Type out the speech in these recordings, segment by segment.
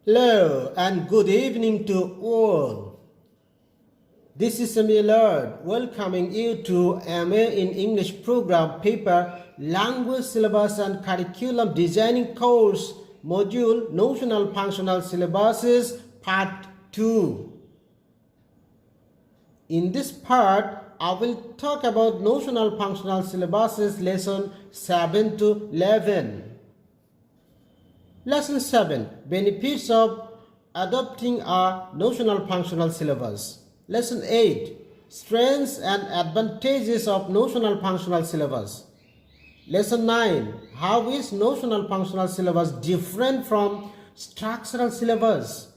Hello and good evening to all. This is Lord welcoming you to MA in English program paper Language Syllabus and Curriculum Designing course module Notional Functional Syllabuses Part 2. In this part, I will talk about Notional Functional Syllabuses lesson 7 to 11. Lesson 7. Benefits of adopting a notional functional syllabus. Lesson 8. Strengths and advantages of notional functional syllabus. Lesson 9. How is notional functional syllabus different from structural syllabus?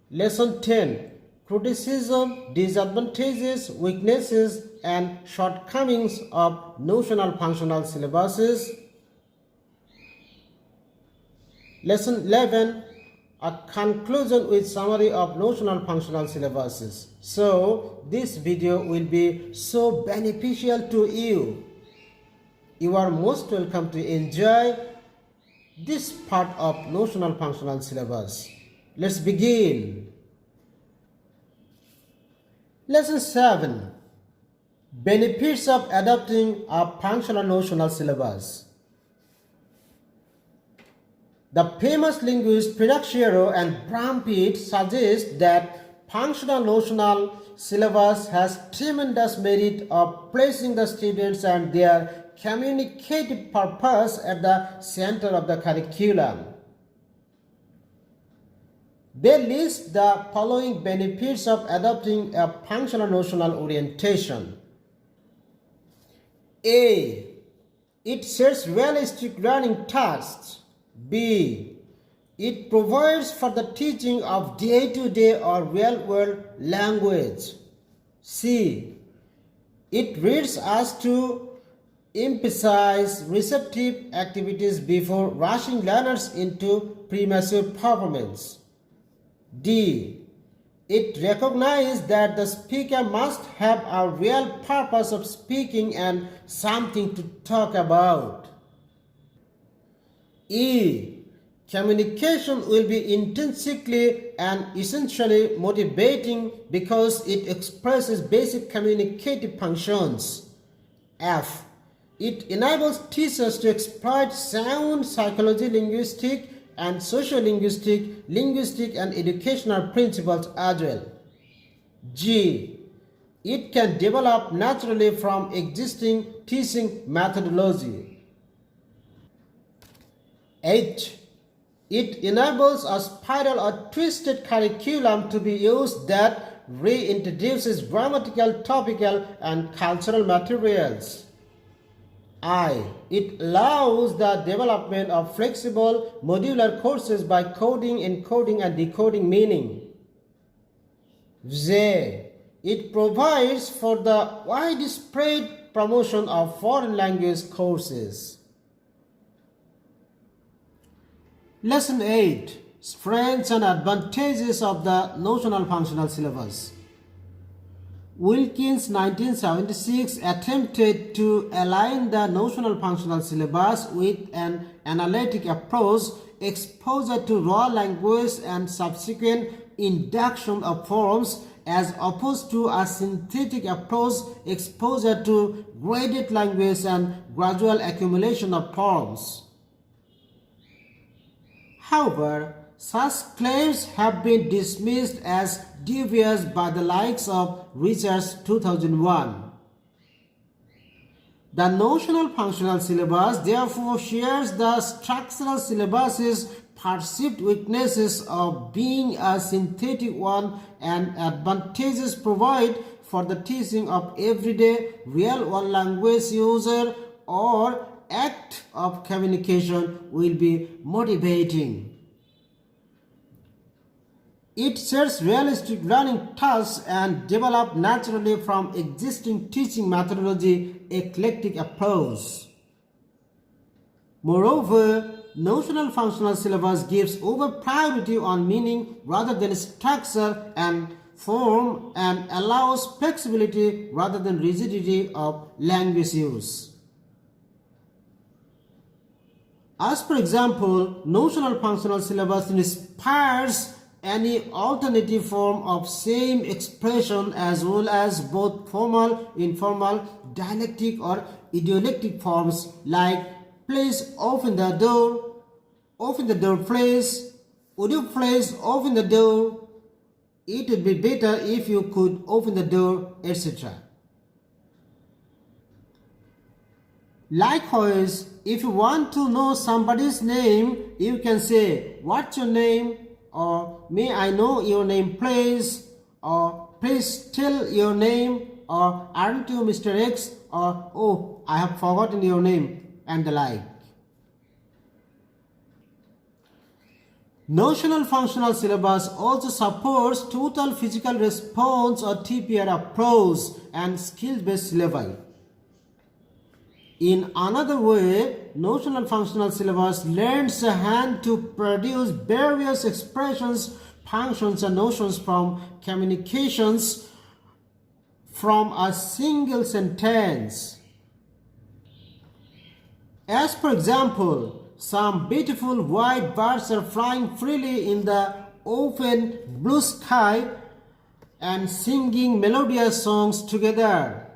Lesson 10. Criticism, disadvantages, weaknesses and shortcomings of notional functional syllabuses. Lesson 11, a conclusion with summary of notional functional syllabuses. So, this video will be so beneficial to you. You are most welcome to enjoy this part of notional functional syllabus. Let's begin. Lesson 7, benefits of adopting a functional notional syllabus. The famous linguist Pinocchio and Brampitt suggest that functional notional syllabus has tremendous merit of placing the students and their communicative purpose at the center of the curriculum. They list the following benefits of adopting a functional notional orientation. A. It sets realistic learning tasks. B. It provides for the teaching of day-to-day or real-world language. C. It leads us to emphasize receptive activities before rushing learners into premature performance. D. It recognizes that the speaker must have a real purpose of speaking and something to talk about. E. Communication will be intrinsically and essentially motivating because it expresses basic communicative functions. F. It enables teachers to exploit sound psychology, linguistic and sociolinguistic, linguistic and educational principles as well. G. It can develop naturally from existing teaching methodology. H. It enables a spiral or twisted curriculum to be used that reintroduces grammatical, topical, and cultural materials. I. It allows the development of flexible modular courses by coding, encoding, and decoding meaning. J. It provides for the widespread promotion of foreign language courses. Lesson 8. Strengths and advantages of the notional functional syllabus. Wilkins 1976 attempted to align the notional functional syllabus with an analytic approach, exposure to raw language and subsequent induction of forms, as opposed to a synthetic approach, exposure to graded language and gradual accumulation of forms. However, such claims have been dismissed as dubious by the likes of Richards 2001. The notional functional syllabus therefore shares the structural syllabus's perceived weaknesses of being a synthetic one and advantages provide for the teaching of everyday real-world language user or act of communication will be motivating. It sets realistic learning tasks and develop naturally from existing teaching methodology, eclectic approach. Moreover, notional functional syllabus gives over priority on meaning rather than structure and form and allows flexibility rather than rigidity of language use. As per example, notional functional syllabus inspires any alternative form of same expression as well as both formal, informal, dialectic or idiolectic forms like please open the door please, would you please open the door, it would be better if you could open the door, etc. Likewise, if you want to know somebody's name, you can say, what's your name? Or may I know your name please? Or please tell your name? Or aren't you Mr. X? Or oh, I have forgotten your name, and the like. Notional functional syllabus also supports total physical response or TPR approach and skill-based syllabi. In another way, notional functional syllabus lends a hand to produce various expressions, functions and notions from communications from a single sentence. As per example, some beautiful white birds are flying freely in the open blue sky and singing melodious songs together.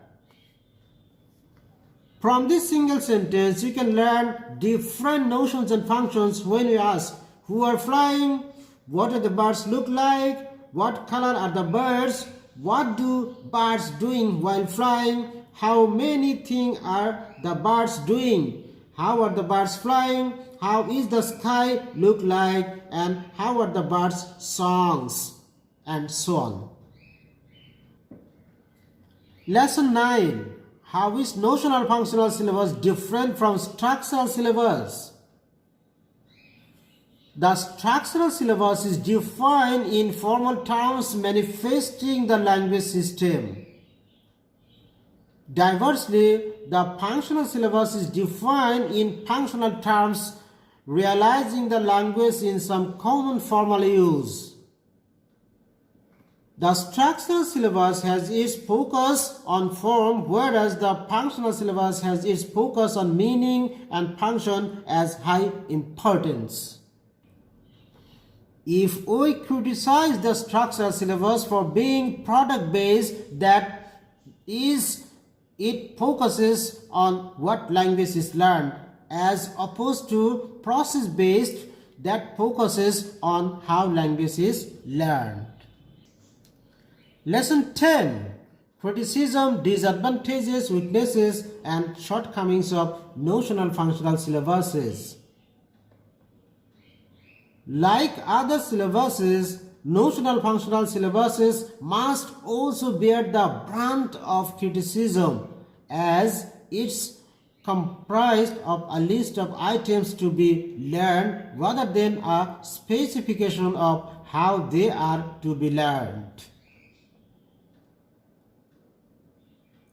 From this single sentence, you can learn different notions and functions when you ask, who are flying, what do the birds look like, what color are the birds, what do birds doing while flying, how many things are the birds doing, how are the birds flying, how is the sky look like, and how are the birds' songs, and so on. Lesson 9. How is notional functional syllabus different from structural syllabus? The structural syllabus is defined in formal terms manifesting the language system. Diversely, the functional syllabus is defined in functional terms realizing the language in some common formal use. The structural syllabus has its focus on form, whereas the functional syllabus has its focus on meaning and function as high importance. If we criticize the structural syllabus for being product-based, that is, it focuses on what language is learned, as opposed to process-based that focuses on how language is learned. Lesson 10. Criticism, disadvantages, weaknesses and shortcomings of notional functional syllabuses. Like other syllabuses, notional functional syllabuses must also bear the brunt of criticism, as it's comprised of a list of items to be learned rather than a specification of how they are to be learned.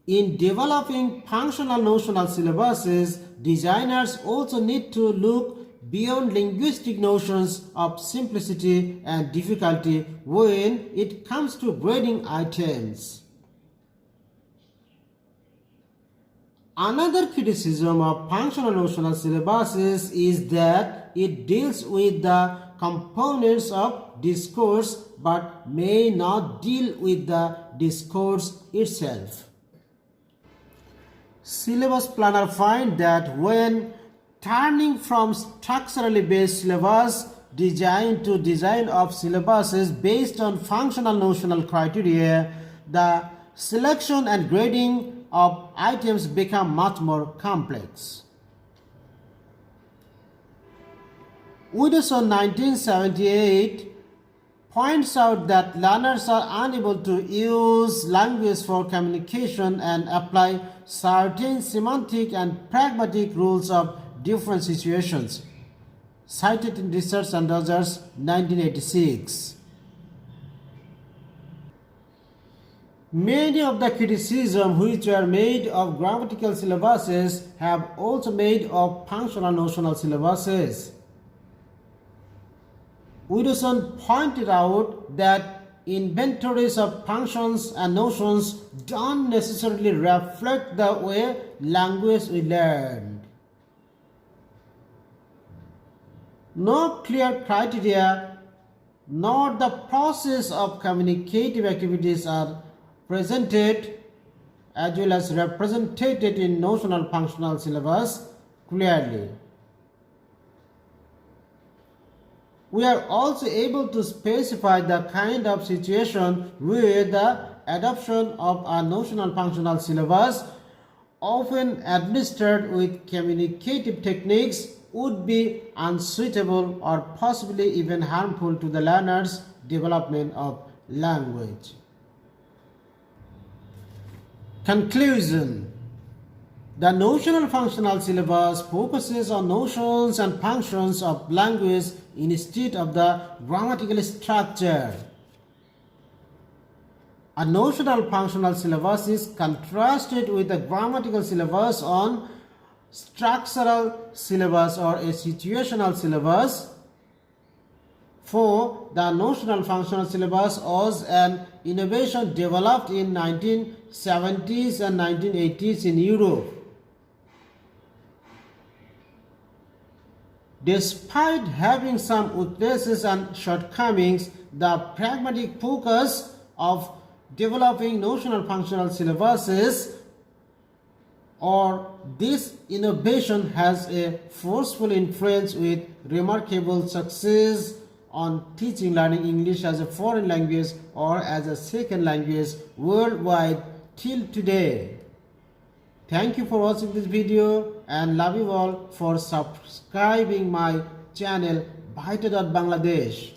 In developing functional notional syllabuses, designers also need to look beyond linguistic notions of simplicity and difficulty when it comes to grading items. Another criticism of functional notional syllabuses is that it deals with the components of discourse but may not deal with the discourse itself. Syllabus planner find that when turning from structurally based syllabus design to design of syllabuses based on functional notional criteria, the selection and grading of items become much more complex. Woodson 1978 points out that learners are unable to use language for communication and apply certain semantic and pragmatic rules of different situations, cited in Research and Rogers 1986. Many of the criticisms which were made of grammatical syllabuses have also made of functional notional syllabuses. Woodson pointed out that inventories of functions and notions don't necessarily reflect the way language is learned. No clear criteria nor the process of communicative activities are presented as well as represented in notional functional syllabus clearly. We are also able to specify the kind of situation where the adoption of a notional functional syllabus, often administered with communicative techniques, would be unsuitable or possibly even harmful to the learner's development of language. Conclusion. The notional functional syllabus focuses on notions and functions of language instead of the grammatical structure. A notional functional syllabus is contrasted with a grammatical syllabus on structural syllabus or a situational syllabus. For the notional functional syllabus was an innovation developed in 1970s and 1980s in Europe. Despite having some weaknesses and shortcomings, the pragmatic focus of developing notional functional syllabuses or this innovation has a forceful influence with remarkable success on teaching learning English as a foreign language or as a second language worldwide till today. Thank you for watching this video and love you all for subscribing my channel Bangladesh.